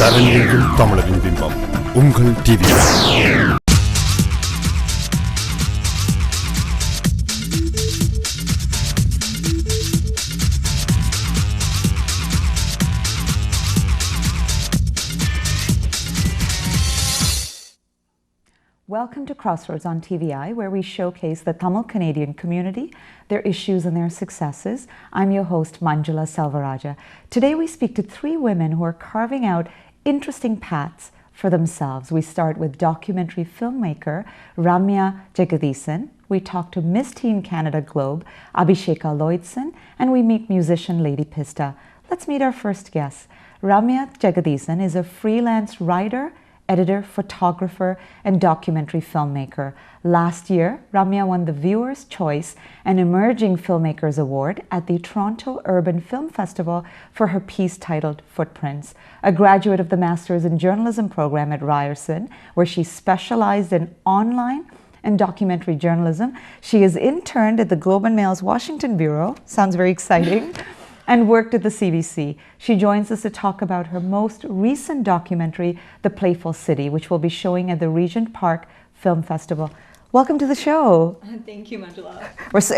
தரணியில் தமிழரின் பிம்பம் உங்கள் TV. Welcome to CrossRoads on TVI, where we showcase the Tamil Canadian community, their issues and their successes. I'm your host, Manjula Selvarajah. Today we speak to three women who are carving out interesting paths for themselves. We start with documentary filmmaker Ramya Jegatheesan. We talk to Miss Teen Canada Globe, Abissheka Lloydson, and we meet musician Lady Pista. Let's meet our first guest. Ramya Jegatheesan is a freelance writer, editor, photographer, and documentary filmmaker. Last year, Ramya won the Viewer's Choice and Emerging Filmmakers Award at the Toronto Urban Film Festival for her piece titled Footprints. A graduate of the Masters in Journalism program at Ryerson, where she specialized in online and documentary journalism. She is interned at the Globe and Mail's Washington Bureau, sounds very exciting, and worked at the CBC. She joins us to talk about her most recent documentary, The Playful City, which will be showing at the Regent Park Film Festival. Welcome to the show. Thank you, Manjula.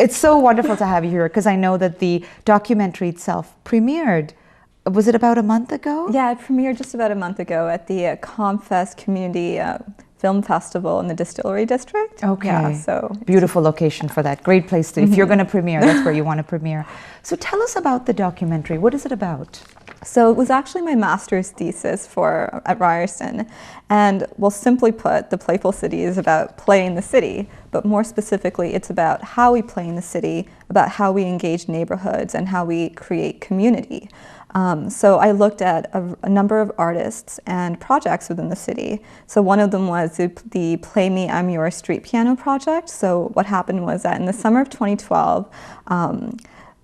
It's so wonderful to have you here, because I know that the documentary itself premiered, was it about a month ago? Yeah, it premiered just about a month ago at the ComFest Community Film Festival in the Distillery District. Okay. Yeah, so beautiful location for that. Great place to, if you're going to premiere, that's where you want to premiere. So tell us about the documentary. What is it about? So it was actually my master's thesis at Ryerson. And well, simply put, The Playful City is about play in the city, but more specifically, it's about how we play in the city, about how we engage neighborhoods, and how we create community. So I looked at a number of artists and projects within the city. So one of them was the Play Me, I'm Yours street piano project. So what happened was that in the summer of 2012,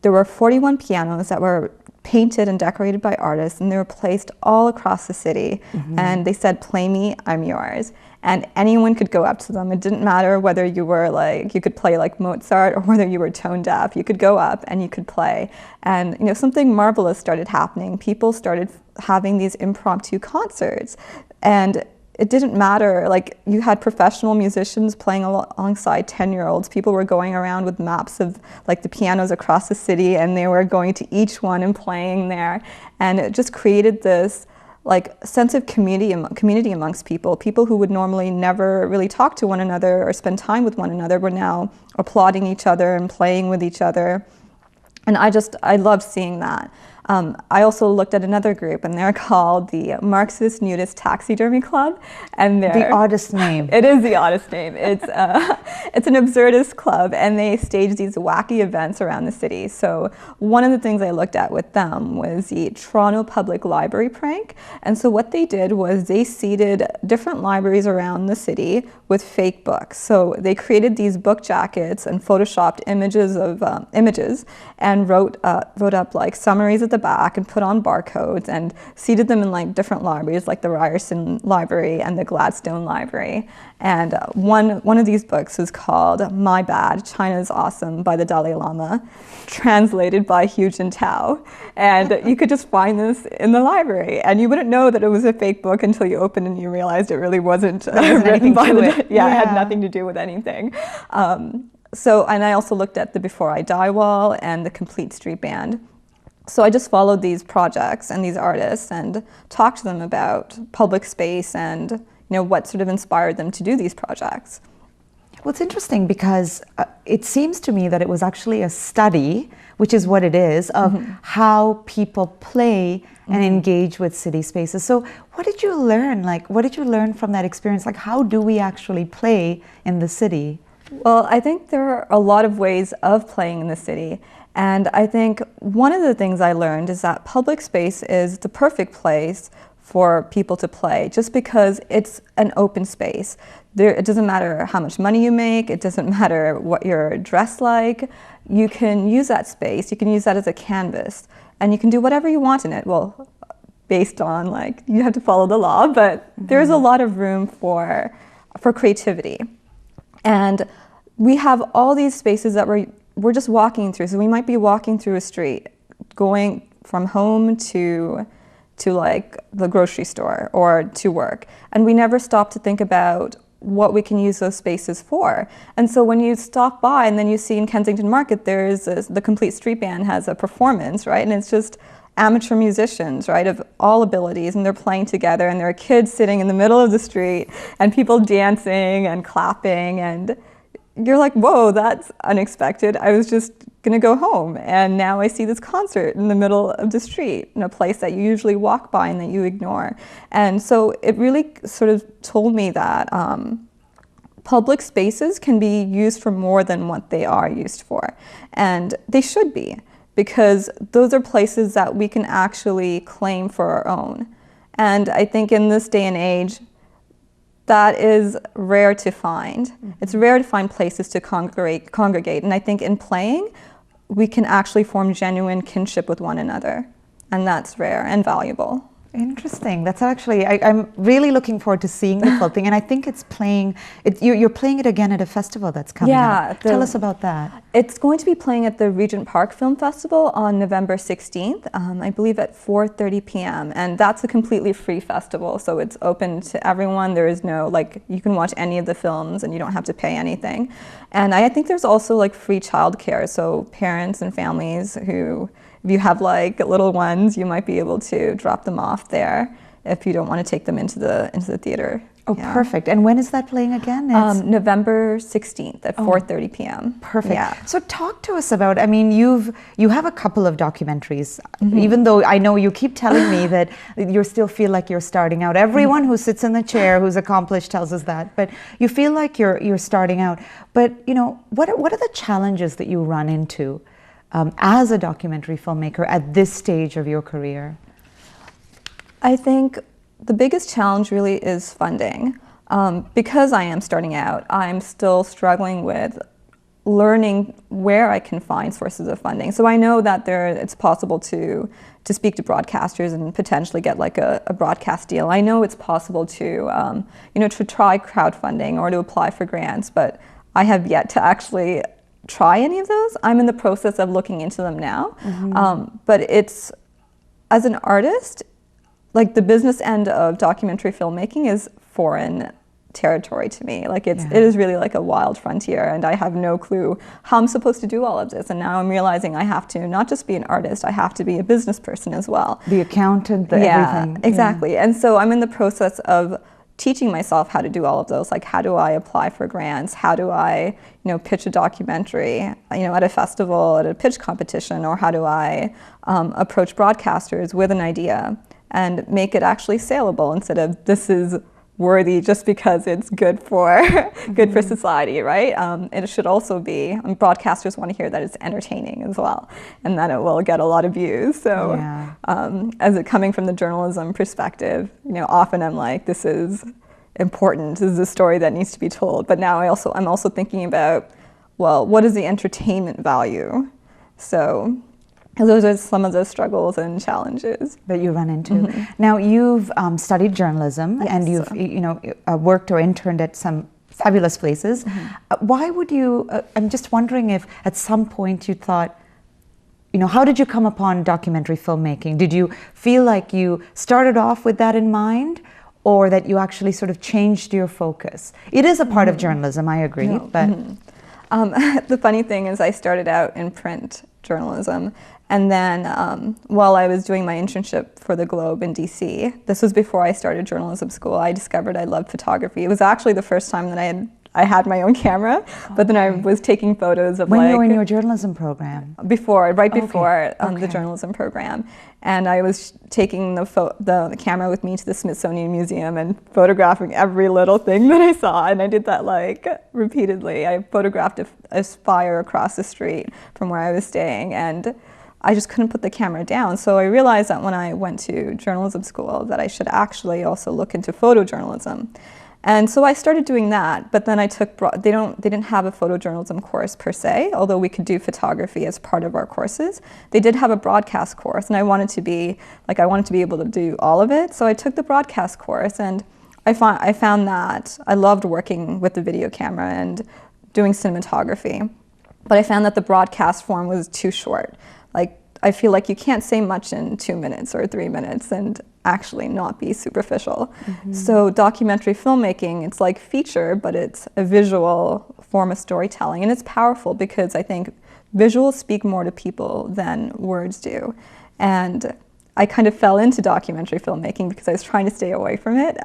there were 41 pianos that were painted and decorated by artists, and they were placed all across the city. Mm-hmm. And they said, "Play me, I'm yours." And anyone could go up to them. It didn't matter whether you were you could play like Mozart or whether you were tone deaf. You could go up and you could play. And something marvelous started happening. People started having these impromptu concerts. And it didn't matter, you had professional musicians playing alongside 10-year-olds. People were going around with maps of the pianos across the city, and they were going to each one and playing there. And it just created this sense of community amongst people who would normally never really talk to one another or spend time with one another were now applauding each other and playing with each other. And I loved seeing that. I also looked at another group, and they're called the Marxist Nudist Taxidermy Club. And the oddest name. It is the oddest name. It's an absurdist club, and they stage these wacky events around the city. So one of the things I looked at with them was the Toronto Public Library prank. And so what they did was they seeded different libraries around the city with fake books. So they created these book jackets and photoshopped images and wrote up summaries at the back and put on barcodes and seeded them in different libraries, like the Ryerson Library and the Gladstone Library. And one of these books was called My Bad, China's Awesome by the Dalai Lama, translated by Hu Jintao. And you could just find this in the library, and you wouldn't know that it was a fake book until you opened and you realized it really wasn't written by it had nothing to do with anything. And I also looked at the Before I Die wall and the Complete Street Band. So I just followed these projects and these artists and talked to them about public space and what sort of inspired them to do these projects. Well, it's interesting because it seems to me that it was actually a study, which is what it is, of mm-hmm. how people play and mm-hmm. engage with city spaces. So what did you learn? What did you learn from that experience? How do we actually play in the city? Well, I think there are a lot of ways of playing in the city. And I think one of the things I learned is that public space is the perfect place for people to play, just because it's an open space. It doesn't matter how much money you make, it doesn't matter what you're dressed like. You can use that space, you can use that as a canvas, and you can do whatever you want in it. Well, based on you have to follow the law, but mm-hmm. there's a lot of room for creativity. And we have all these spaces that we're just walking through. So we might be walking through a street, going from home to to like the grocery store or to work. And we never stop to think about what we can use those spaces for. And so when you stop by and then you see in Kensington Market, the Complete Street Band has a performance, right? And it's just amateur musicians, right, of all abilities, and they're playing together, and there are kids sitting in the middle of the street and people dancing and clapping, and you're like, whoa, that's unexpected. I was just gonna go home, and now I see this concert in the middle of the street in a place that you usually walk by and that you ignore. And so it really sort of told me that public spaces can be used for more than what they are used for, and they should be, because those are places that we can actually claim for our own. And I think in this day and age, that is rare to find. Mm-hmm. It's rare to find places to congregate. And I think in playing, we can actually form genuine kinship with one another. And that's rare and valuable. Interesting. That's actually, I'm really looking forward to seeing the full thing. And I think it's playing, you're playing it again at a festival that's coming up. Tell us about that. It's going to be playing at the Regent Park Film Festival on November 16th, I believe at 4:30 p.m. And that's a completely free festival. So it's open to everyone. There is no, like, you can watch any of the films and you don't have to pay anything. And I think there's also like free childcare. So parents and families who, if you have like little ones, you might be able to drop them off there if you don't want to take them into the theater. Oh, yeah. Perfect. And when is that playing again? November 16th at 4:30 p.m. Perfect. Yeah. So talk to us about, I mean, you have a couple of documentaries, even though I know you keep telling me that you still feel like you're starting out. Everyone who sits in the chair who's accomplished tells us that, but you feel like you're starting out. But, you know, what are the challenges that you run into as a documentary filmmaker at this stage of your career? I think the biggest challenge really is funding. Because I am starting out, I'm still struggling with learning where I can find sources of funding. So I know that it's possible to speak to broadcasters and potentially get like a broadcast deal. I know it's possible to to try crowdfunding or to apply for grants, but I have yet to actually try any of those. I'm in the process of looking into them now. But it's, as an artist, like the business end of documentary filmmaking is foreign territory to me. Like it is really like a wild frontier, and I have no clue how I'm supposed to do all of this. And now I'm realizing I have to not just be an artist, I have to be a business person as well. The accountant, everything. Exactly. And so I'm in the process of teaching myself how to do all of those. Like, how do I apply for grants? How do I, pitch a documentary, at a festival, at a pitch competition? Or how do I approach broadcasters with an idea and make it actually saleable instead of this is worthy just because it's good for good for society, right? It should also be, broadcasters want to hear that it's entertaining as well, and that it will get a lot of views. So as it coming from the journalism perspective, often I'm like, this is important, this is a story that needs to be told. But now I'm also thinking about, well, what is the entertainment value? So those are some of the struggles and challenges that you run into. Now, you've studied journalism, and you've worked or interned at some fabulous places. Why would you? I'm just wondering if at some point you thought, how did you come upon documentary filmmaking? Did you feel like you started off with that in mind, or that you actually sort of changed your focus? It is a part of journalism, I agree, but the funny thing is, I started out in print journalism. And then while I was doing my internship for the Globe in DC, this was before I started journalism school, I discovered I loved photography. It was actually the first time that I had my own camera, but then I was taking photos of when you were in your journalism program? Right before the journalism program. And I was taking the camera with me to the Smithsonian Museum and photographing every little thing that I saw. And I did that like repeatedly. I photographed a fire across the street from where I was staying, and I just couldn't put the camera down. So I realized that when I went to journalism school that I should actually also look into photojournalism. And so I started doing that, but then I took, they didn't have a photojournalism course per se, although we could do photography as part of our courses. They did have a broadcast course, and I wanted to be able to do all of it. So I took the broadcast course, and I found that I loved working with the video camera and doing cinematography. But I found that the broadcast form was too short. Like, I feel like you can't say much in 2 minutes or 3 minutes, and actually not be superficial. So documentary filmmaking, it's like feature, but it's a visual form of storytelling, and it's powerful because I think visuals speak more to people than words do. And I kind of fell into documentary filmmaking because I was trying to stay away from it.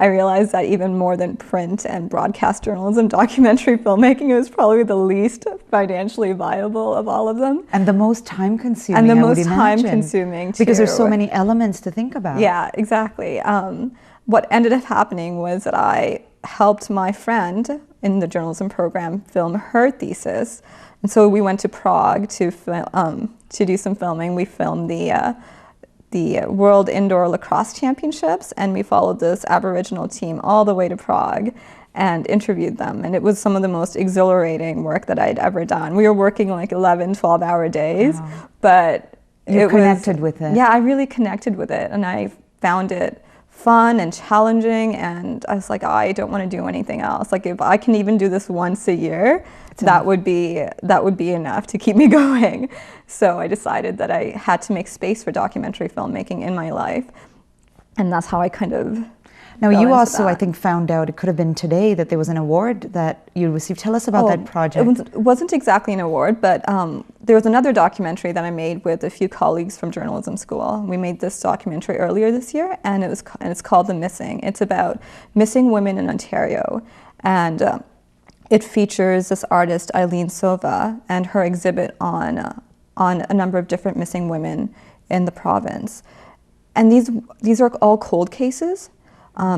I realized that even more than print and broadcast journalism, documentary filmmaking was probably the least financially viable of all of them. And the most time-consuming, And the I would most imagine. time-consuming, too. Because there's so many elements to think about. Yeah, exactly. What ended up happening was that I helped my friend in the journalism program film her thesis. And so we went to Prague to do some filming. We filmed the World Indoor Lacrosse Championships, and we followed this Aboriginal team all the way to Prague and interviewed them. And it was some of the most exhilarating work that I'd ever done. We were working like 11, 12-hour days, but You connected with it. Yeah, I really connected with it, and I found it fun and challenging, and I was like, I don't want to do anything else. Like, if I can even do this once a year, that would be enough to keep me going. So I decided that I had to make space for documentary filmmaking in my life, and that's how I kind of Now, fell you into also, I that. think, found out, it could have been today, that there was an award that you received. Tell us about that project. It wasn't exactly an award, but there was another documentary that I made with a few colleagues from journalism school. We made this documentary earlier this year, and it's called The Missing. It's about missing women in Ontario, and it features this artist, Eileen Sova, and her exhibit on a number of different missing women in the province. And these are all cold cases.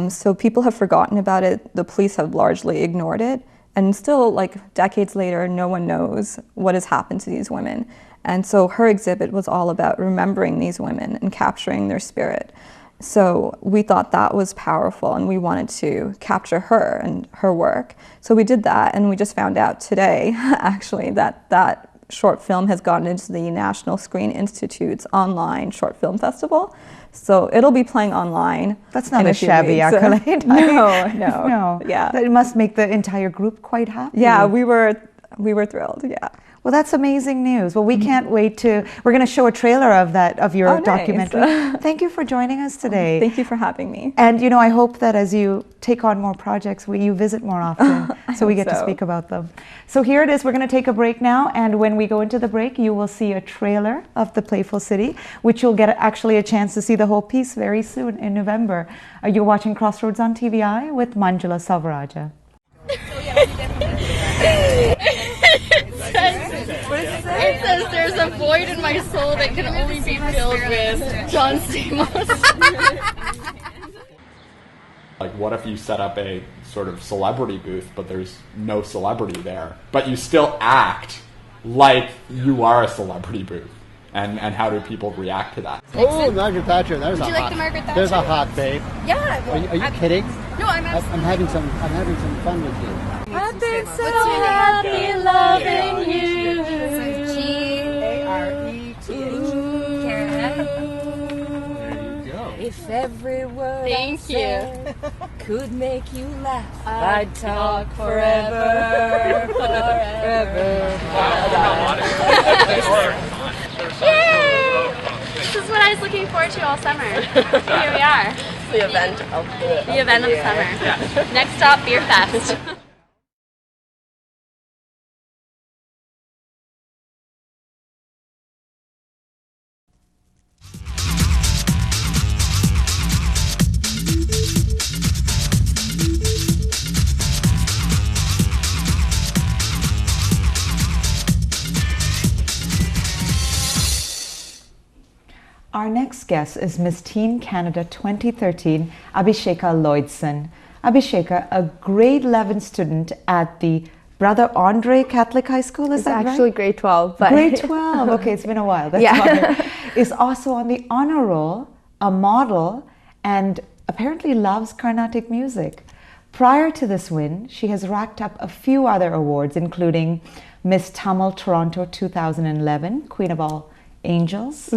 So people have forgotten about it. The police have largely ignored it. And still, like decades later, no one knows what has happened to these women. And so her exhibit was all about remembering these women and capturing their spirit. So we thought that was powerful, and we wanted to capture her and her work. So we did that, and we just found out today, actually, that short film has gotten into the National Screen Institute's online short film festival. So it'll be playing online. That's not in a few shabby weeks. accolade. No. Yeah. That must make the entire group quite happy. Yeah, we were thrilled. Yeah. Well, that's amazing news. Well, we can't wait to. We're going to show a trailer of your Oh, nice. documentary. Thank you for joining us today. Thank you for having me. And I hope that as you take on more projects, you visit more often, so we get to so. speak about them. So here it is. We're going to take a break now, and when we go into the break, you will see a trailer of the Playful City, which you'll get actually a chance to see the whole piece very soon in November. You're watching CrossRoads on TVI with Manjula Salvaraja. It says there's a void in my soul that can only be filled with John Stamos. Like, what if you set up a sort of celebrity booth, but there's no celebrity there, but you still act like you are a celebrity booth? And how do people react to that? Oh, Margaret Thatcher. There's Would a you hot, like the Margaret Thatcher? There's a hot babe. Yeah. Are you kidding? No, I'm asking. I'm having some fun with you. I've been so happy loving you. There you go. If every word Thank I said could make you laugh, I'd talk forever. Yay! This is what I was looking forward to all summer. Here we are. The event of The event of summer. Next stop, Beer Fest. Our next guest is Miss Teen Canada 2013, Abissheka Lloydson. Abissheka, a grade 11 student at the Brother Andre Catholic High School, is It's that actually right? grade 12. But Grade 12, okay, it's been a while. That's Yeah. fine. Is also on the honor roll, a model, and apparently loves Carnatic music. Prior to this win, she has racked up a few other awards, including Miss Tamil Toronto 2011, Queen of All Angels,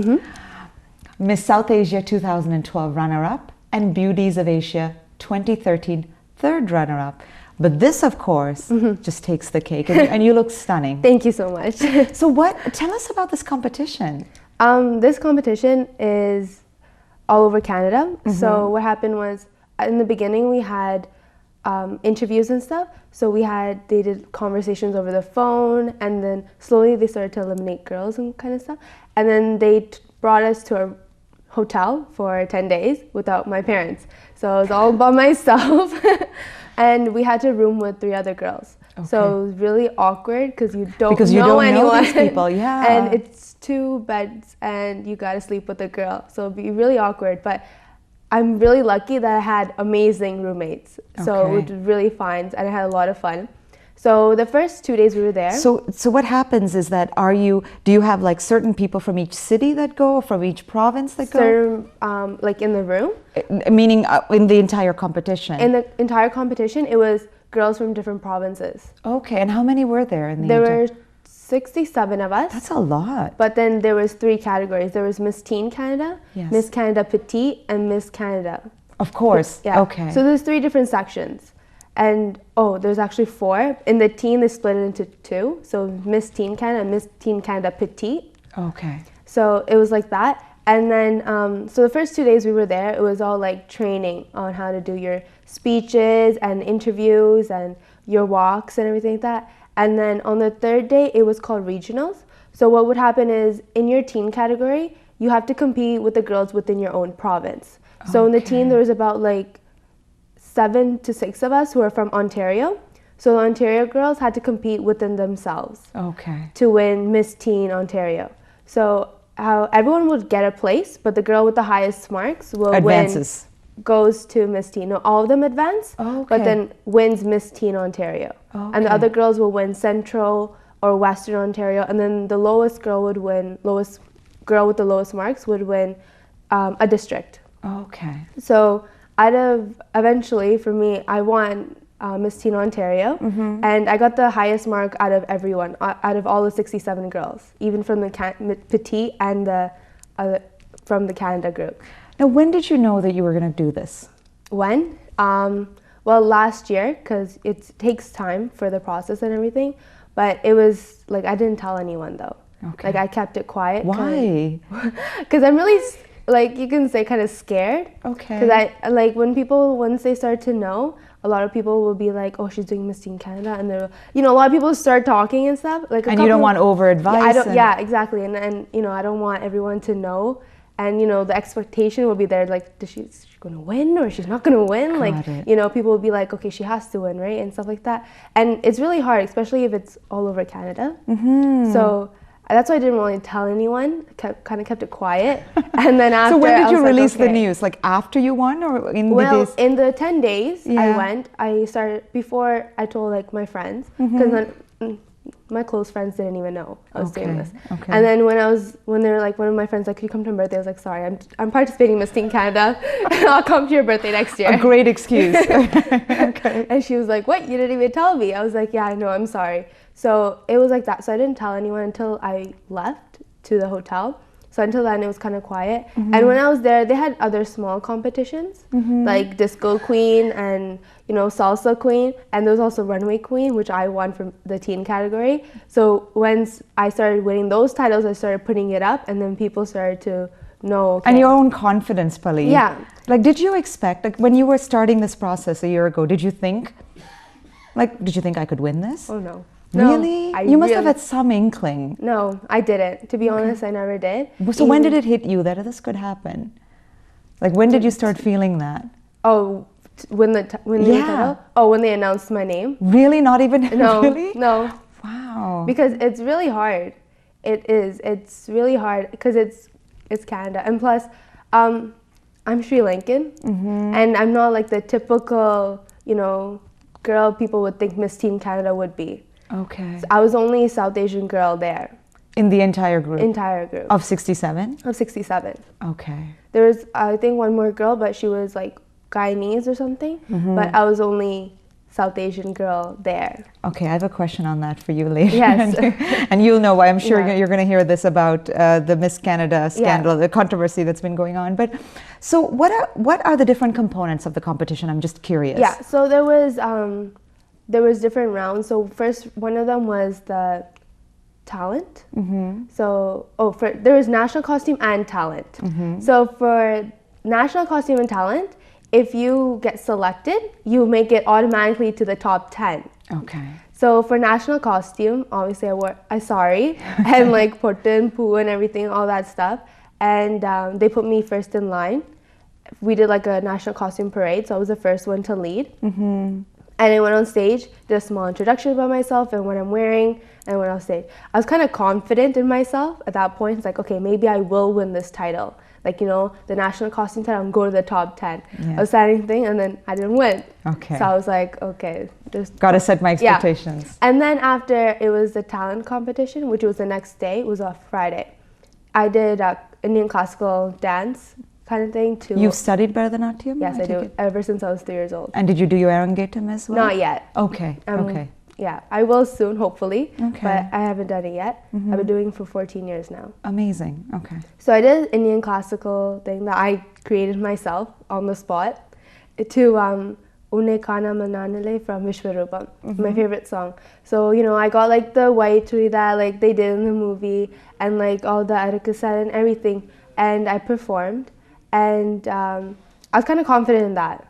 Miss South Asia 2012 runner-up, and Beauties of Asia 2013 third runner-up. But this, of course, just takes the cake, and you look stunning. thank you so much. So tell us about this competition. This competition is all over Canada. So what happened was, in the beginning we had interviews and stuff. So they did conversations over the phone, and then slowly they started to eliminate girls and kind of stuff. And then they brought us to a hotel for 10 days without my parents. So I was all by myself, and we had to room with 3 other girls. Okay. So it was really awkward because you don't Because you know don't anyone. know these people, yeah. And it's 2 beds, and you gotta sleep with a girl. So it'd be really awkward. But I'm really lucky that I had amazing roommates. So Okay. it was really fun, and I had a lot of fun. So the first 2 days we were there. So what happens is that do you have like certain people from each city that go, or from each province that go? Certain, like in the room. Meaning in the entire competition? In the entire competition, it was girls from different provinces. Okay, and how many were there in the There were 67 of us. That's a lot. But then there was 3 categories. There was Miss Teen Canada, Yes. Miss Canada Petite, and Miss Canada. Of course. Yeah. Okay. So there's 3 different sections. And there's actually 4. In the teen, they split it into 2. So Miss Teen Canada and Miss Teen Canada Petite. Okay. So it was like that. And then, so the first 2 days we were there, it was all like training on how to do your speeches and interviews and your walks and everything like that. And then on the 3rd day, it was called regionals. So what would happen is, in your teen category, you have to compete with the girls within your own province. So in the teen, there was about like 7 to 6 of us who are from Ontario. So the Ontario girls had to compete within themselves Okay. to win Miss Teen Ontario. So how everyone would get a place, but the girl with the highest marks will Advances. goes to Miss Teen. No, all of them advance, Okay. but then wins Miss Teen Ontario. And the Okay. other girls will win Central or Western Ontario, and then the lowest girl with the lowest marks would win a district. Okay. So eventually for me, I won Miss Teen Ontario, and I got the highest mark out of everyone, out of all the 67 girls, even from the Petite and from the Canada group. Now, when did you know that you were going to do this? When? Well, last year, because it takes time for the process and everything, but it was like, I didn't tell anyone though. Okay. Like I kept it quiet. Why? Because I'm really, like you can say, kind of scared. Okay. Because once they start to know, a lot of people will be like, oh, she's doing Miss Teen Canada, and they're, a lot of people start talking and stuff. Like, And you don't want over advice. Yeah, exactly. And I don't want everyone to know. And the expectation will be there, like, is she going to win or she's not going to win? Got it. People will be like, okay, she has to win, right? And stuff like that. And it's really hard, especially if it's all over Canada. So that's why I didn't really tell anyone. I kind of kept it quiet. And then after, So when did I you was like, release the okay. news? Like after you won, or in the Well, days? in the 10 days Yeah. I went, I started, before I told like my friends, because then my close friends didn't even know I was doing this. Okay. And then when they were like, one of my friends like, could you come to my birthday? I was like, sorry, I'm participating in Miss Teen Canada, and I'll come to your birthday next year. A great excuse. Okay. And she was like, what? You didn't even tell me. I was like, yeah, I know, I'm sorry. So it was like that. So I didn't tell anyone until I left to the hotel. So until then, it was kind of quiet. And when I was there, they had other small competitions, like Disco Queen and, Salsa Queen. And there was also Runway Queen, which I won from the teen category. So once I started winning those titles, I started putting it up, and then people started to know. Okay. And your own confidence, Pali. Yeah. Like, did you expect, like when you were starting this process a year ago, did you think I could win this? Oh, no. Really? No, You must have had some inkling. No, I didn't. To be honest, I never did. So when did it hit you that this could happen? Like, when did you start feeling that? Oh, when the title? Oh, when they announced my name? Really? Not even? No, Really? no. Wow. Because it's really hard. It is. It's really hard because it's Canada, and plus, I'm Sri Lankan, and I'm not like the typical, girl people would think Miss Teen Canada would be. Okay. So I was only South Asian girl there. In the entire group? Entire group. Of 67? Of 67. Okay. There was, I think, one more girl, but she was like Guyanese or something. But I was only South Asian girl there. Okay, I have a question on that for you later. Yes. And you'll know, I'm sure Yeah. you're going to hear this about the Miss Canada scandal, the controversy that's been going on. But so what are the different components of the competition? I'm just curious. Yeah, so there was different rounds. So first, one of them was the talent. So there was national costume and talent. So for national costume and talent, if you get selected, you make it automatically to the top 10. Okay. So for national costume, obviously I wore a sari and like potun, poo and everything, all that stuff. And they put me first in line. We did like a national costume parade, so I was the first one to lead. And I went on stage, did a small introduction about myself and what I'm wearing, and went on stage. I was kind of confident in myself at that point. It's like, okay, maybe I will win this title. Like, you know, the national costume title, I'm going to the top 10. Yeah. I was saying thing, and then I didn't win. Okay. So I was like, okay, just Got to set my expectations. yeah. And then after it was the talent competition, which was the next day, it was a Friday. I did Indian classical dance kind of thing too. You've studied Bharatanatyam? Yes, I take do. it? Ever since I was 3 years old. And did you do your Arangetam as well? Not yet. Okay, okay. Yeah, I will soon, hopefully. Okay. But I haven't done it yet. I've been doing it for 14 years now. Amazing, okay. So I did Indian classical thing that I created myself on the spot to Une Kana Mananale from Vishwarupam, my favorite song. So, you know, I got like the white churida like they did in the movie and like all the arikasan and everything. And I performed and I was kind of confident in that.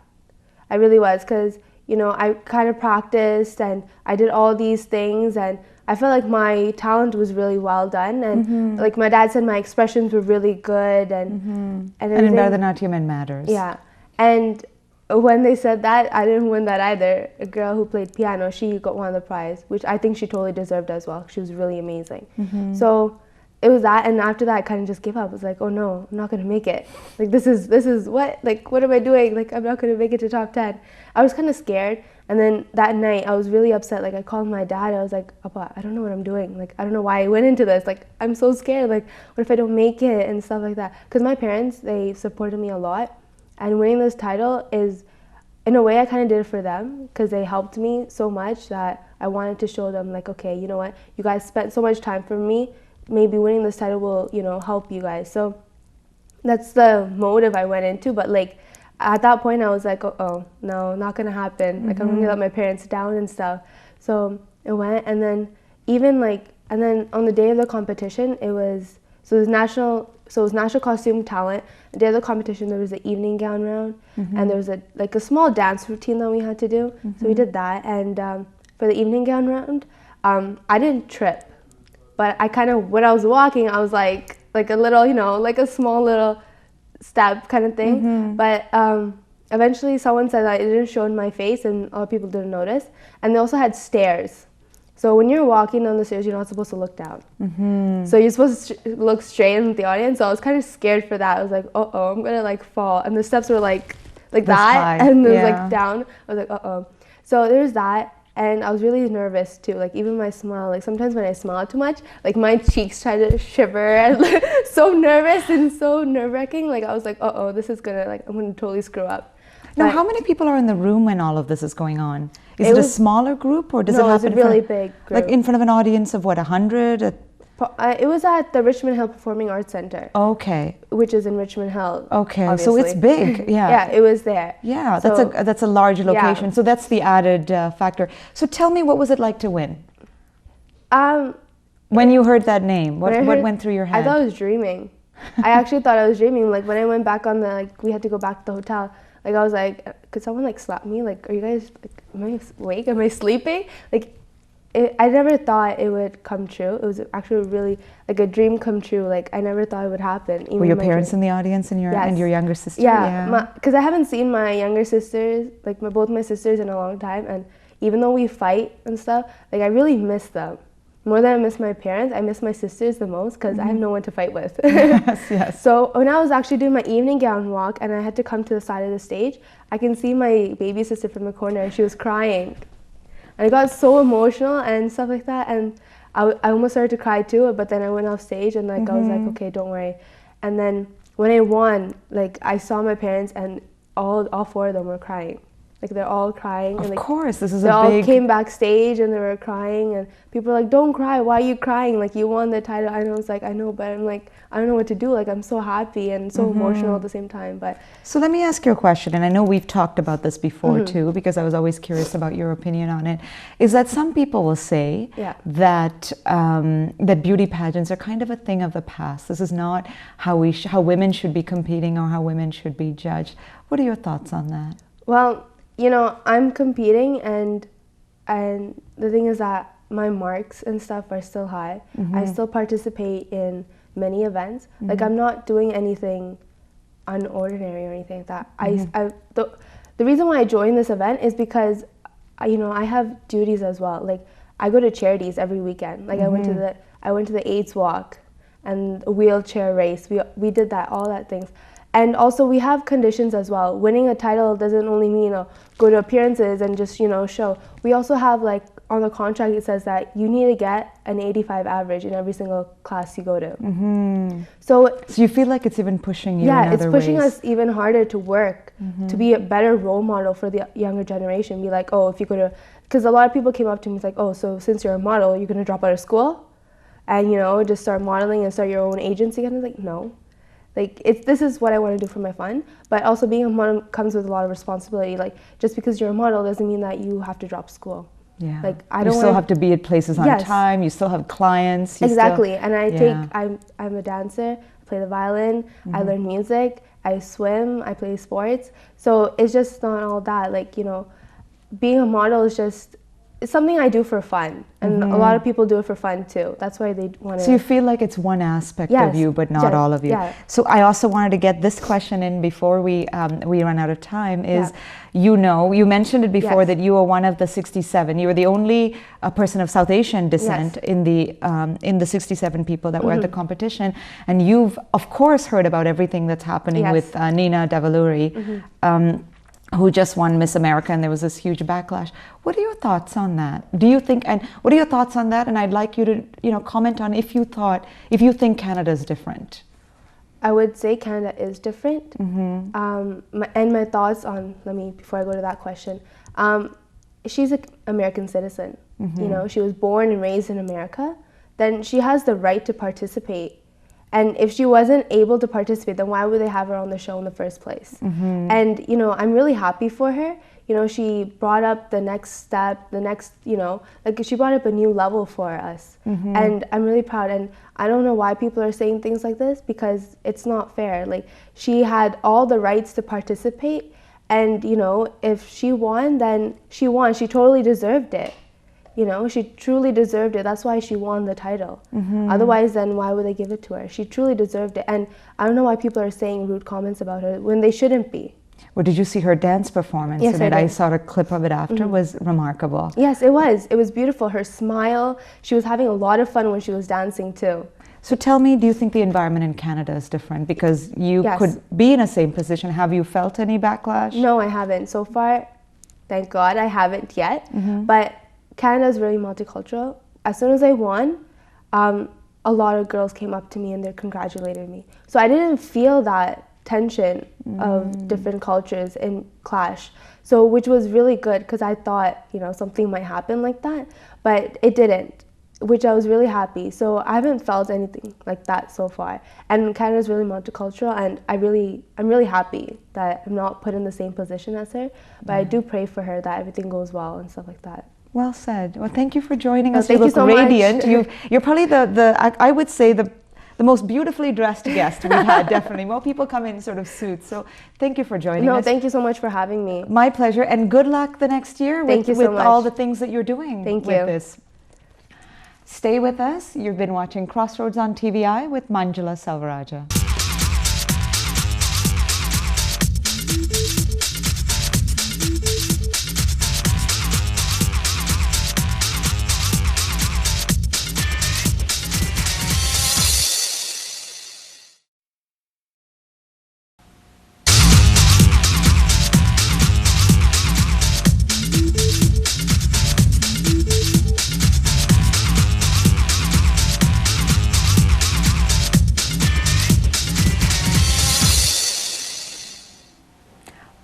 I really was because, you know, I kind of practiced and I did all these things and I felt like my talent was really well done and like my dad said my expressions were really good and And in Bharatanatyam it matters. yeah. And when they said that, I didn't win that either. A girl who played piano, she got one of the prize, which I think she totally deserved as well. She was really amazing. So it was that, and after that, I kind of just gave up. I was like, oh no, I'm not gonna make it. Like this is what? Like what am I doing? Like I'm not gonna make it to top 10. I was kind of scared, and then that night I was really upset. Like I called my dad. I was like, Appa, I don't know what I'm doing. Like I don't know why I went into this. Like I'm so scared. Like what if I don't make it and stuff like that? Because my parents, they supported me a lot, and winning this title is, in a way, I kind of did it for them because they helped me so much that I wanted to show them like, okay, you know what? You guys spent so much time for me. Maybe winning this title will, you know, help you guys. So that's the motive I went into. But like at that point, I was like, oh no, not gonna happen. Like I'm gonna let my parents down and stuff. So it went, and then even like, and then on the day of the competition, it was national costume talent. The day of the competition, there was the evening gown round, and there was a small dance routine that we had to do. So we did that, and for the evening gown round, I didn't trip. But I kind of, when I was walking, I was like a little, you know, like a small little step kind of thing. But eventually someone said that it didn't show in my face and a lot of people didn't notice. And they also had stairs. So when you're walking down the stairs, you're not supposed to look down. So you're supposed to look straight in the audience. So I was kind of scared for that. I was like, uh-oh, I'm going to like fall. And the steps were like that. High. And it was like down. I was like, uh-oh. So there's that. And I was really nervous too, like even my smile, like sometimes when I smile too much, like my cheeks try to shiver and like, so nervous and so nerve-wracking. Like I was like, uh-oh, this is gonna, like I'm gonna totally screw up. Now, But how many people are in the room when all of this is going on? Is it a smaller group or does it No, happen it was a really in front, big group. like in front of an audience of what, 100? It was at the Richmond Hill Performing Arts Center, Okay, which is in Richmond Hill. okay, so it's obviously. big, yeah. Yeah, it was there. Yeah, So- that's a large location. So that's the added factor. So tell me, what was it like to win? When you heard that name, what went through your head? I thought I was dreaming. I actually thought I was dreaming. Like when I went back on we had to go back to the hotel. Like I was like, could someone like slap me? Like, are you guys, like, am I awake? Am I sleeping? Like, I never thought it would come true. It was actually really like a dream come true. Like I never thought it would happen. Even Were your parents in the audience and your younger sister? Yeah, because I haven't seen my younger sisters, like both my sisters, in a long time. And even though we fight and stuff, like I really miss them. More than I miss my parents, I miss my sisters the most because I have no one to fight with. Yes. So when I was actually doing my evening gown walk and I had to come to the side of the stage, I can see my baby sister from the corner and she was crying. And I got so emotional and stuff like that, and I almost started to cry too, but then I went off stage and like I was like, okay, don't worry. And then when I won, like I saw my parents and all 4 of them were crying. Like they're all crying. Of and, like, course, this is they a all big... came backstage and they were crying, and people were like, "Don't cry, why are you crying? Like, you won the title." I was like, I know, but I'm like, I don't know what to do. Like, I'm so happy and so emotional at the same time. But So let me ask you a question, and I know we've talked about this before too, because I was always curious about your opinion on it, is that some people will say that that beauty pageants are kind of a thing of the past. This is not how how women should be competing or how women should be judged. What are your thoughts on that? well, you know, I'm competing, and the thing is that my marks and stuff are still high. I still participate in many events. Like, I'm not doing anything unordinary or anything like that. The reason why I joined this event is because you know, I have duties as well. Like, I go to charities every weekend. Like, I went to the AIDS walk and a wheelchair race. We did that, all that things. And also we have conditions as well. Winning a title doesn't only mean, you know, go to appearances and just, you know, show. We also have, like, on the contract it says that you need to get an 85 average in every single class you go to. So you feel like it's even pushing you in yeah, it's other pushing ways. us even harder to work, to be a better role model for the younger generation. Be like, oh, if you go to, because a lot of people came up to me, it's like, oh, so since you're a model, you're going to drop out of school and, you know, just start modeling and start your own agency? And I was like, no. Like, this is what I want to do for my fun, but also being a model comes with a lot of responsibility. Like, just because you're a model doesn't mean that you have to drop school. Yeah. Like, you still have to be at places on time. You still have clients. Exactly. And I'm a dancer. I play the violin. I learn music. I swim. I play sports. So it's just not all that. Like, you know, being a model is just, it's something I do for fun. And a lot of people do it for fun too. That's why they want to. So you feel like it's one aspect of you, but not all of you. Yeah. So I also wanted to get this question in before we run out of time. Is you know, you mentioned it before that you were one of the 67. You were the only person of South Asian descent in the 67 people that were at the competition. And you've of course heard about everything that's happening with Nina Davaluri. Who just won Miss America, and there was this huge backlash. What are your thoughts on that? Do you think, and what are your thoughts on that? And I'd like you to, you know, comment on if you think Canada is different. I would say Canada is different. And my thoughts on, before I go to that question, she's an American citizen. You know, she was born and raised in America. Then she has the right to participate. And if she wasn't able to participate, then why would they have her on the show in the first place? And, you know, I'm really happy for her. You know, she brought up the next step, you know, like she brought up a new level for us. And I'm really proud. And I don't know why people are saying things like this, because it's not fair. Like, she had all the rights to participate. And, you know, if she won, then she won. She totally deserved it. You know, she truly deserved it. That's why she won the title. Otherwise, then why would they give it to her? She truly deserved it. And I don't know why people are saying rude comments about her when they shouldn't be. Well, did you see her dance performance? Yes, I saw a clip of it after. It was remarkable. Yes, it was. It was beautiful. Her smile. She was having a lot of fun when she was dancing too. So tell me, do you think the environment in Canada is different? Because you could be in the same position. Have you felt any backlash? No, I haven't. So far, thank God, I haven't yet. But Canada is really multicultural. As soon as I won, a lot of girls came up to me and they congratulated me. So I didn't feel that tension of different cultures in clash. So, which was really good, because I thought, you know, something might happen like that, but it didn't, which I was really happy. So I haven't felt anything like that so far. And Canada is really multicultural, and I'm really happy that I'm not put in the same position as her, but I do pray for her that everything goes well and stuff like that. Well said. Well, thank you for joining us. Thank you so radiant. much. You're probably I would say the most beautifully dressed guest we've had, definitely. More people come in sort of suits. So thank you for joining us. No, thank you so much for having me. My pleasure. And good luck the next year with all the things that you're doing with this. Stay with us. You've been watching Crossroads on TVI with Manjula Selvarajah.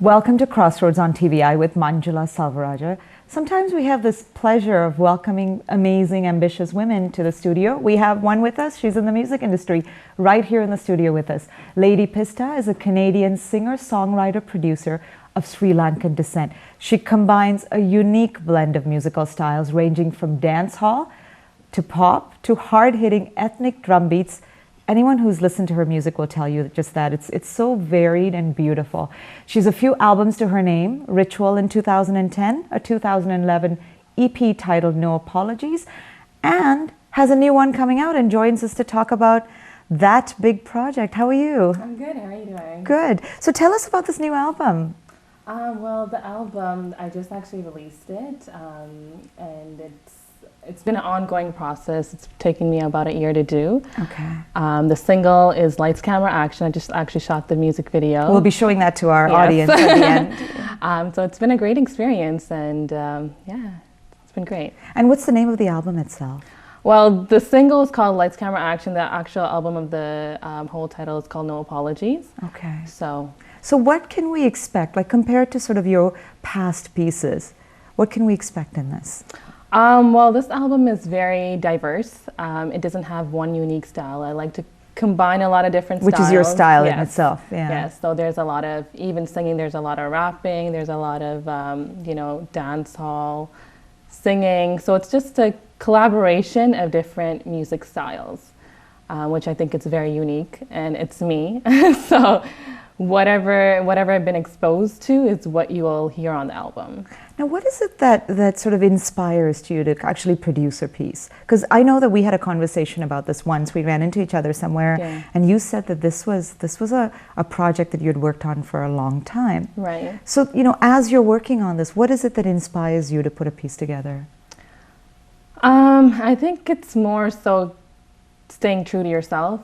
Welcome to Crossroads on TVI with Manjula Salvaraja. Sometimes we have this pleasure of welcoming amazing, ambitious women to the studio. We have one with us. She's in the music industry, right here in the studio with us. Lady Pista is a Canadian singer, songwriter, producer of Sri Lankan descent. She combines a unique blend of musical styles ranging from dance hall to pop to hard-hitting ethnic drum beats. Anyone who's listened to her music will tell you just that. It's so varied and beautiful. She's a few albums to her name: Ritual in 2010, a 2011 EP titled No Apologies, and has a new one coming out and joins us to talk about that big project. How are you? I'm good. How are you doing? Good. So tell us about this new album. Well, the album, I just actually released it, and it's been an ongoing process. It's taken me about a year to do. Okay. The single is Lights, Camera, Action. I just actually shot the music video. We'll be showing that to our audience at the end. So it's been a great experience, and yeah, it's been great. And what's the name of the album itself? Well, the single is called Lights, Camera, Action. The actual album of the whole title is called No Apologies. Okay. So what can we expect, like compared to sort of your past pieces? What can we expect in this? Well, this album is very diverse. It doesn't have one unique style. I like to combine a lot of different styles. Which is your style in Yes. itself, yeah. Yes, so there's a lot of, even singing, there's a lot of rapping, there's a lot of, dance hall, singing. So it's just a collaboration of different music styles, which I think is very unique, and it's me. So whatever I've been exposed to is what you will hear on the album. Now, what is it that sort of inspires you to actually produce a piece? Because I know that we had a conversation about this once. We ran into each other somewhere, Yeah. and you said that this was a project that you had worked on for a long time. Right. So, as you're working on this, what is it that inspires you to put a piece together? I think it's more so staying true to yourself.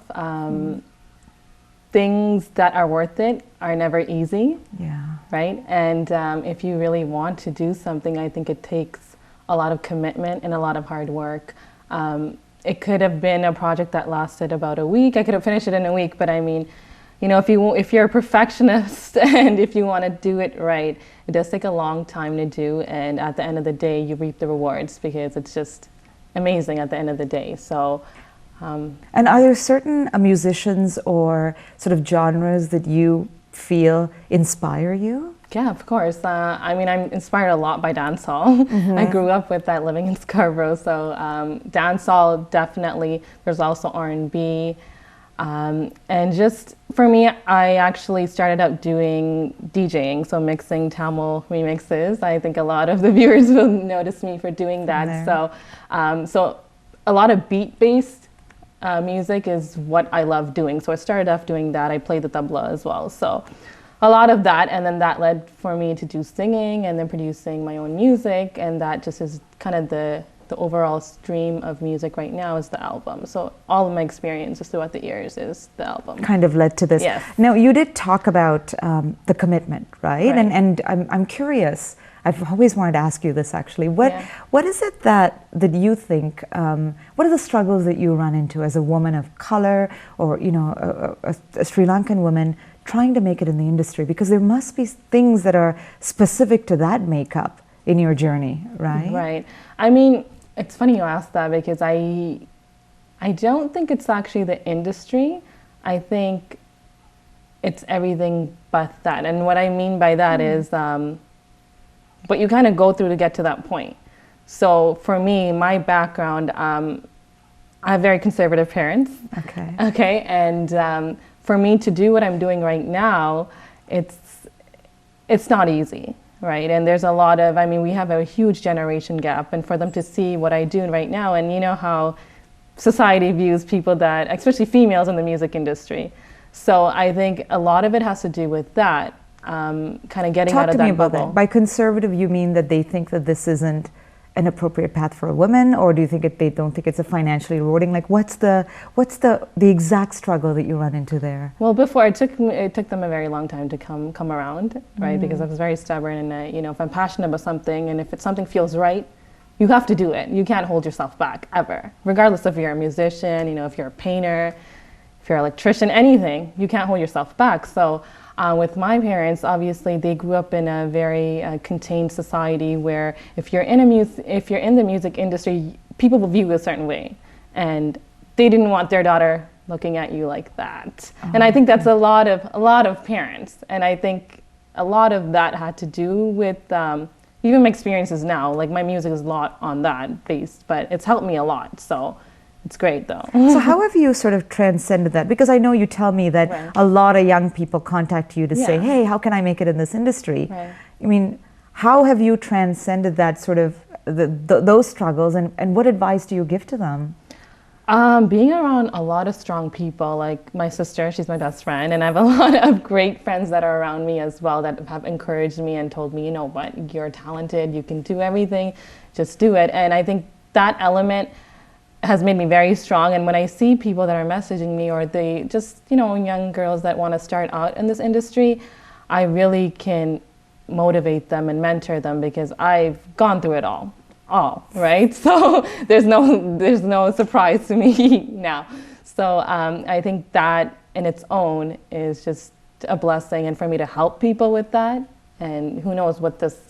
Things that are worth it are never easy. Yeah. Right? And if you really want to do something, I think it takes a lot of commitment and a lot of hard work. It could have been a project that lasted about a week. I could have finished it in a week, but I mean, if you're a perfectionist and if you want to do it right, it does take a long time to do. And at the end of the day, you reap the rewards because it's just amazing at the end of the day. So. And are there certain musicians or sort of genres that you feel inspire you? Yeah, of course. I'm inspired a lot by dancehall. Mm-hmm. I grew up with that living in Scarborough, so dancehall definitely. There's also R&B, and just for me, I actually started out doing DJing, so mixing Tamil remixes. I think a lot of the viewers will notice me for doing that. So a lot of beat-based music is what I love doing. So I started off doing that. I played the tabla as well. So a lot of that, and then that led for me to do singing and then producing my own music, and that just is kind of the overall stream of music right now is the album. So all of my experiences throughout the years is the album. Kind of led to this. Yes. Now, you did talk about the commitment, right? And I'm curious. I've always wanted to ask you this actually. What is it that you think, what are the struggles that you run into as a woman of color or, a Sri Lankan woman trying to make it in the industry? Because there must be things that are specific to that makeup in your journey, right? Right. I mean, it's funny you ask that because I don't think it's actually the industry. I think it's everything but that. And what I mean by that is, but you kind of go through to get to that point. So for me, my background, I have very conservative parents. Okay. Okay, and for me to do what I'm doing right now, it's not easy, right? And there's a lot of, we have a huge generation gap, and for them to see what I do right now, and you know how society views people that, especially females in the music industry. So I think a lot of it has to do with that. Kind of getting out of that bubble. Talk to me about that. By conservative, you mean that they think that this isn't an appropriate path for a woman, or do you think they don't think it's a financially rewarding? Like, what's the exact struggle that you run into there? Well, before it took them a very long time to come around, right? Because I was very stubborn, and if I'm passionate about something, and if something feels right, you have to do it. You can't hold yourself back ever, regardless if you're a musician, if you're a painter, if you're an electrician, anything. You can't hold yourself back. So With my parents, obviously, they grew up in a very contained society where if you're in the music industry, people will view you a certain way, and they didn't want their daughter looking at you like that. And I think that's a lot of parents, and I think a lot of that had to do with even my experiences now. Like my music is a lot on that based, but it's helped me a lot. So. It's great though. So how have you sort of transcended that? Because I know you tell me that a lot of young people contact you to say, hey, how can I make it in this industry? Right. I mean, how have you transcended that sort of, those struggles, and what advice do you give to them? Being around a lot of strong people, like my sister, she's my best friend, and I have a lot of great friends that are around me as well that have encouraged me and told me, you know what, you're talented, you can do everything, just do it. And I think that element has made me very strong. And when I see people that are messaging me, or they just, young girls that want to start out in this industry, I really can motivate them and mentor them because I've gone through it all, right? So there's no surprise to me now. So I think that in its own is just a blessing, and for me to help people with that, and who knows what this,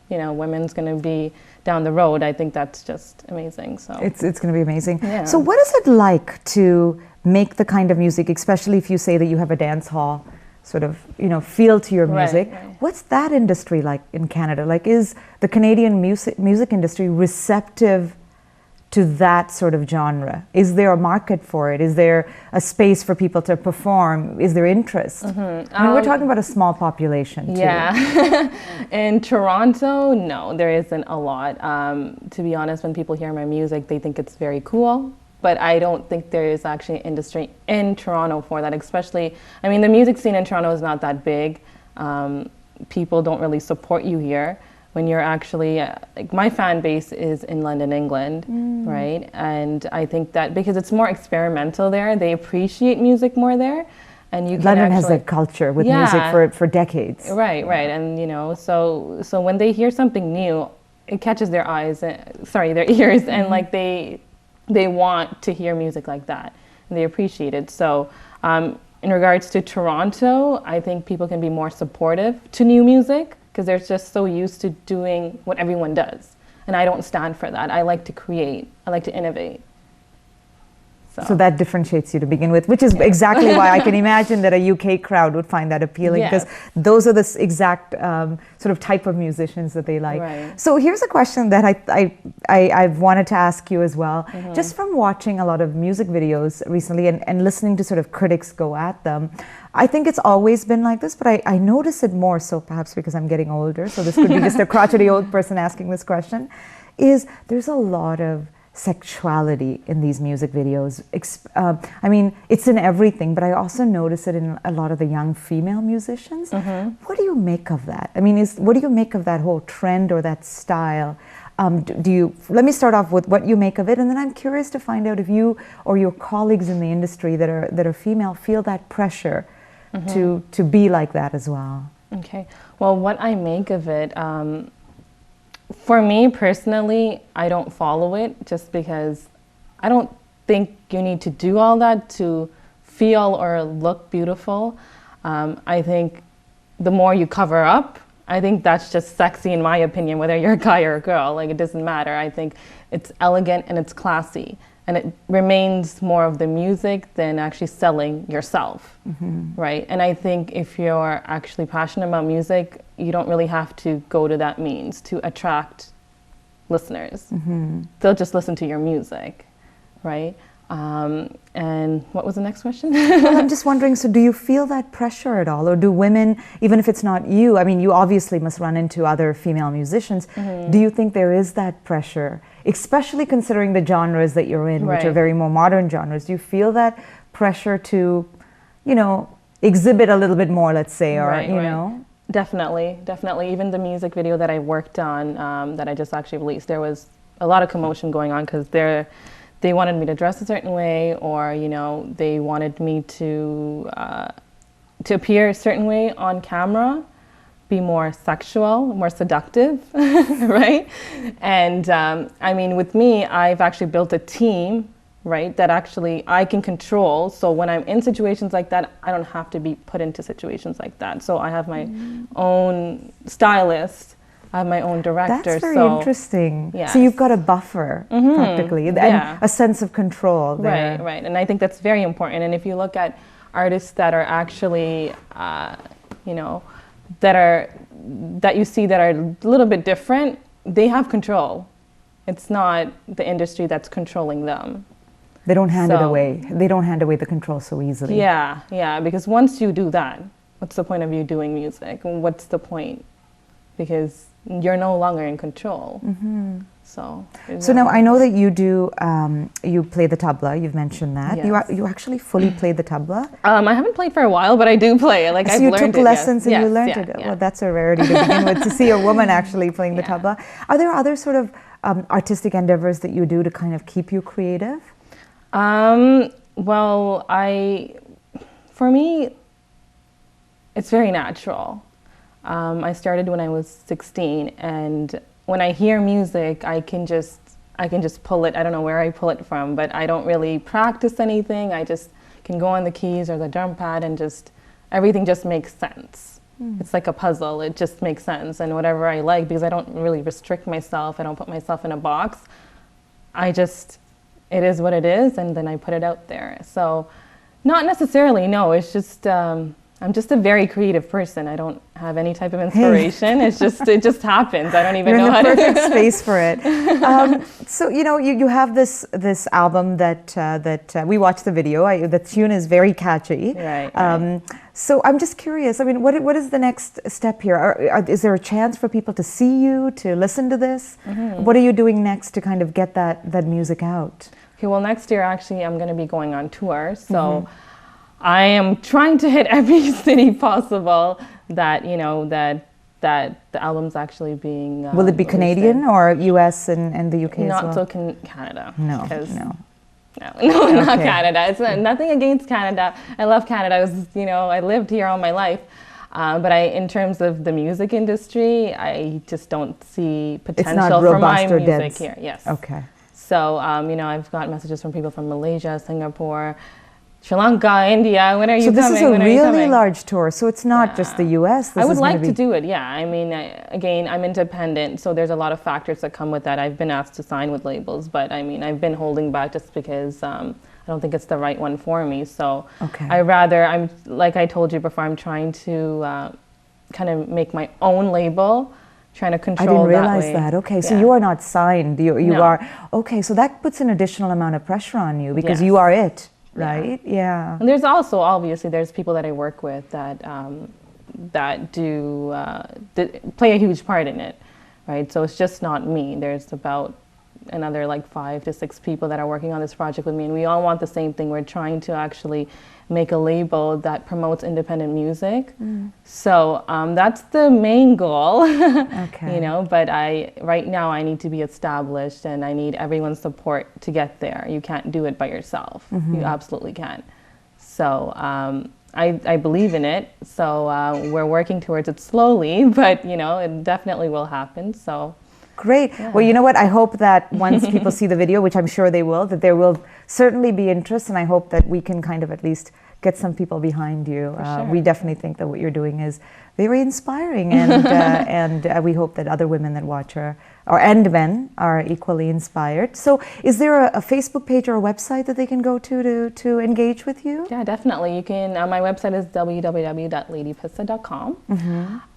women's going to be down the road. I think that's just amazing. So it's going to be amazing. Yeah. So what is it like to make the kind of music, especially if you say that you have a dance hall sort of feel to your music? Right. What's that industry like in Canada? Like, is the Canadian music industry receptive to that sort of genre? Is there a market for it? Is there a space for people to perform? Is there interest? Mm-hmm. I mean, we're talking about a small population too. Yeah. In Toronto, no, there isn't a lot. To be honest, when people hear my music, they think it's very cool. But I don't think there is actually an industry in Toronto for that, especially, the music scene in Toronto is not that big. People don't really support you here. When you're actually, like my fan base is in London, England, right? And I think that because it's more experimental there, they appreciate music more there. And you can London has that culture with music for decades. Right. And so when they hear something new, it catches their ears, and like they want to hear music like that, and they appreciate it. So in regards to Toronto, I think people can be more supportive to new music, because they're just so used to doing what everyone does. And I don't stand for that. I like to create. I like to innovate. So that differentiates you to begin with, which is exactly why I can imagine that a UK crowd would find that appealing, because those are the exact sort of type of musicians that they like. Right. So here's a question that I've wanted to ask you as well. Just from watching a lot of music videos recently and listening to sort of critics go at them, I think it's always been like this, but I notice it more so, perhaps because I'm getting older, so this could be just a crotchety old person asking this question, is there's a lot of sexuality in these music videos. It's in everything, but I also notice it in a lot of the young female musicians. What do you make of that? What do you make of that whole trend or that style? Let me start off with what you make of it, and then I'm curious to find out if you or your colleagues in the industry that are female feel that pressure to be like that as well. Okay. Well, what I make of it, for me personally, I don't follow it just because I don't think you need to do all that to feel or look beautiful. I think the more you cover up, I think that's just sexy in my opinion, whether you're a guy or a girl, like it doesn't matter. I think it's elegant and it's classy, and it remains more of the music than actually selling yourself, right? And I think if you're actually passionate about music, you don't really have to go to that means to attract listeners. They'll just listen to your music, right? And what was the next question? Well, I'm just wondering, so do you feel that pressure at all? Or do women, even if it's not you, you obviously must run into other female musicians, do you think there is that pressure, especially considering the genres that you're in, which are very more modern genres? Do you feel that pressure to, exhibit a little bit more, let's say, or, know? Definitely. Even the music video that I worked on, that I just actually released, there was a lot of commotion going on because they wanted me to dress a certain way, or they wanted me to appear a certain way on camera, be more sexual, more seductive, right? And with me, I've actually built a team right? That actually I can control. So when I'm in situations like that, I don't have to be put into situations like that. So I have my own stylist, I have my own director. That's very interesting. Yes. So you've got a buffer, practically, and a sense of control there. Right. And I think that's very important. And if you look at artists that are actually, that you see that are a little bit different, they have control. It's not the industry that's controlling them. They don't hand it away. They don't hand away the control so easily. Yeah, because once you do that, what's the point of you doing music? What's the point? Because you're no longer in control. So now I know that you do, you play the tabla, you've mentioned that. Yes. You actually fully play the tabla? I haven't played for a while, but I do play it. Like, so I've you learned took lessons yes. and you learned it. Well, that's a rarity to begin with, to see a woman actually playing the tabla. Are there other sort of artistic endeavors that you do to kind of keep you creative? Well, for me, it's very natural. I started when I was 16, and when I hear music, I can just pull it. I don't know where I pull it from, but I don't really practice anything. I just can go on the keys or the drum pad and everything just makes sense. It's like a puzzle. It just makes sense. And whatever I like, because I don't really restrict myself, I don't put myself in a box. It is what it is, and then I put it out there. So not necessarily, no, it's just, I'm just a very creative person. I don't have any type of inspiration. It just happens. I don't even know how to. You're in the perfect space for it. So you have this album that we watched the video. The tune is very catchy. Right. So I'm just curious. I mean, what is the next step here? Is there a chance for people to see you, to listen to this? What are you doing next to kind of get that music out? Okay. Well, next year actually I'm going to be going on tour. So. I am trying to hit every city possible that the album's actually being. Will it be Canadian or U.S. and the UK not as well? so Canada. No, not Canada. It's nothing against Canada. I love Canada. I lived here all my life, but in terms of the music industry, I just don't see potential for my music here. Yes. Okay. So I've got messages from people from Malaysia, Singapore, Sri Lanka, India. When are you coming? So this is a really large tour. So it's not just the U.S. I would like to do it. Yeah. I mean, again, I'm independent, so there's a lot of factors that come with that. I've been asked to sign with labels, but I mean, I've been holding back just because I don't think it's the right one for me. So I'm like I told you before, I'm trying to kind of make my own label. Trying to control. I didn't realize that. Okay, so you are not signed. You are. Okay, so that puts an additional amount of pressure on you because you are it. Right. Yeah. And there's also obviously there's people that I work with that do play a huge part in it, right? So it's just not me. There's about another like 5 to 6 people that are working on this project with me, and we all want the same thing. We're trying to actually make a label that promotes independent music. So that's the main goal. Okay. But right now I need to be established, and I need everyone's support to get there. You can't do it by yourself. You absolutely can't. So I believe in it. So we're working towards it slowly, but it definitely will happen. So. Great. Yeah. Well, you know what? I hope that once people see the video, which I'm sure they will, that there will certainly be interest, and I hope that we can kind of at least get some people behind you. Sure. We definitely think that what you're doing is very inspiring, and we hope that other women that watch her, and men, are equally inspired. So is there a Facebook page or a website that they can go to engage with you? Yeah, definitely. You can. My website is www.ladypista.com,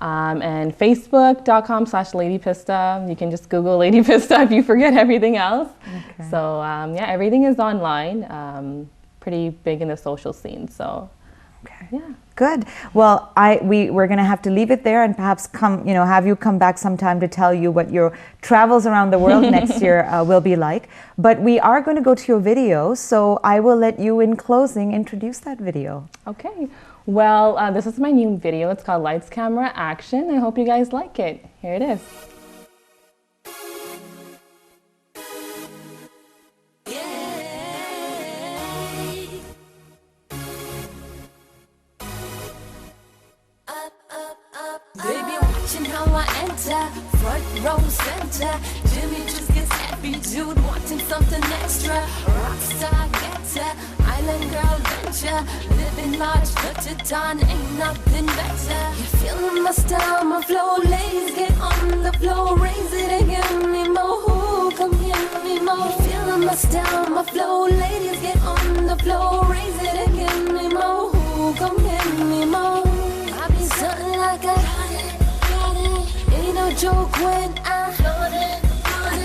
and facebook.com/ladypista. You can just Google Lady Pista if you forget everything else. Okay. So everything is online. Pretty big in the social scene. So. Okay. Yeah. Good. Well, we're going to have to leave it there, and perhaps have you come back sometime to tell you what your travels around the world next year will be like. But we are going to go to your video, so I will let you, in closing, introduce that video. Okay. Well, this is my new video. It's called Lights, Camera, Action. I hope you guys like it. Here it is. Baby, watching how I enter, front row center. Jimmy just gets happy. be dude wanting something extra. Rockstar getter, island girl venture, living large, put it on, ain't nothing better. You feeling my style, my flow, ladies get on the floor, raise it and give me more. Come give me more. You feeling my style, my flow, ladies get on the floor, raise it and give me more. Come give me more. I be something like I ain't no joke when I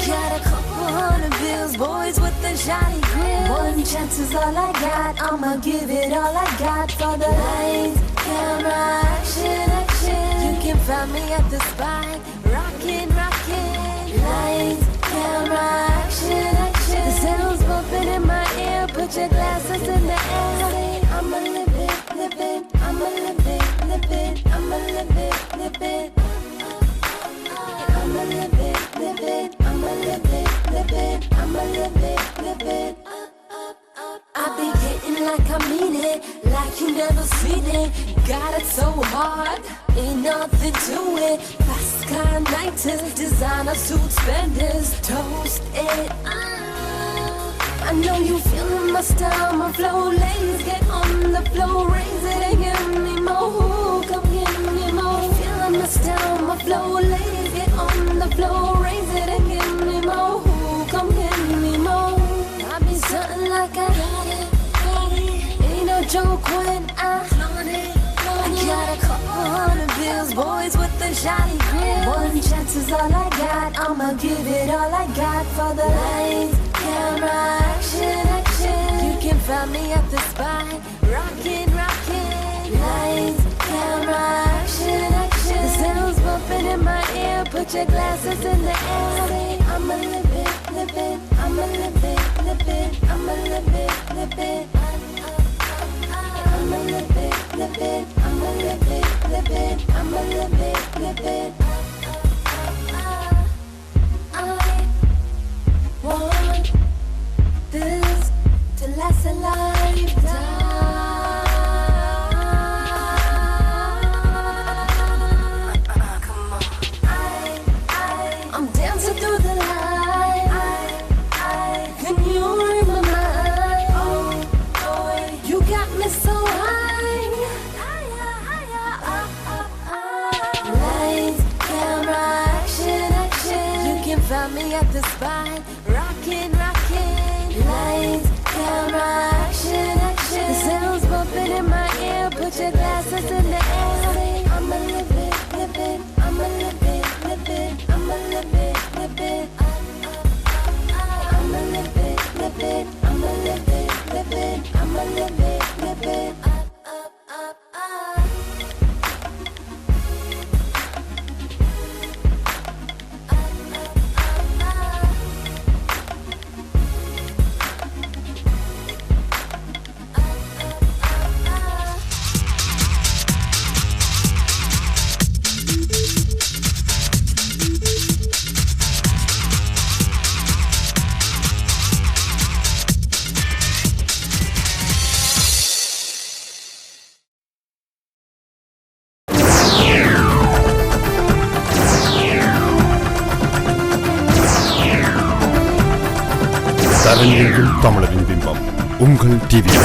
got a couple hundred bills, boys with the shiny grills. One chance is all I got, I'ma give it all I got for the lights, camera, action, action. You can find me at the spot, rockin', rockin'. Lights, camera, action, action. The sounds bumping in my ear, put your glasses in the air. Say, I'ma live it, live it, I'ma live it, live it, I'ma live it, live it. I'ma live it, live it, I'ma live it, live it, I'ma live it, live it. I be getting like I mean it, like you never seen it. Got it so hard, ain't nothing to it. Fast Carnatic, designer suit spenders, toast it. I know you feeling my style, my flow. Ladies get on the floor, raise it and give me more. Come give me more. Feeling my style, my flow. Ladies get on the floor, raise it and give me more. Come give me more. I be something like I ain't no joke when I got a couple hundred bills, boys with the shiny grills. One chance is all I got, I'ma give it all I got for the lights, camera, action, action. You can find me at the spot, rockin', rockin'. Lights, camera, action, action. The sounds bumping in my ear, put your glasses in the air. Say, I'ma live it, live it, I'ma live it, live it, I'ma live it, live it. I'ma live it, live it, I'ma live it, live it, I'ma live it, live it. I want this to last a lifetime. Come on. I'm dancing through the light. Can you read my mind? Oh, boy, you got me so high. Lights, camera, action, action. You can find me at the spot, rockin', rockin'. Lights, camera, action, action. The sounds bumping in my ear, put your glasses in the air. Say, I'ma live it, live it, I'ma live it, live it, I'ma live it, live it. I'ma live it, live it, I'ma live it, live it, I'ma live it, live it. தரங்கெங்கும் தமிழரின் பிம்பம் உங்கள் TV.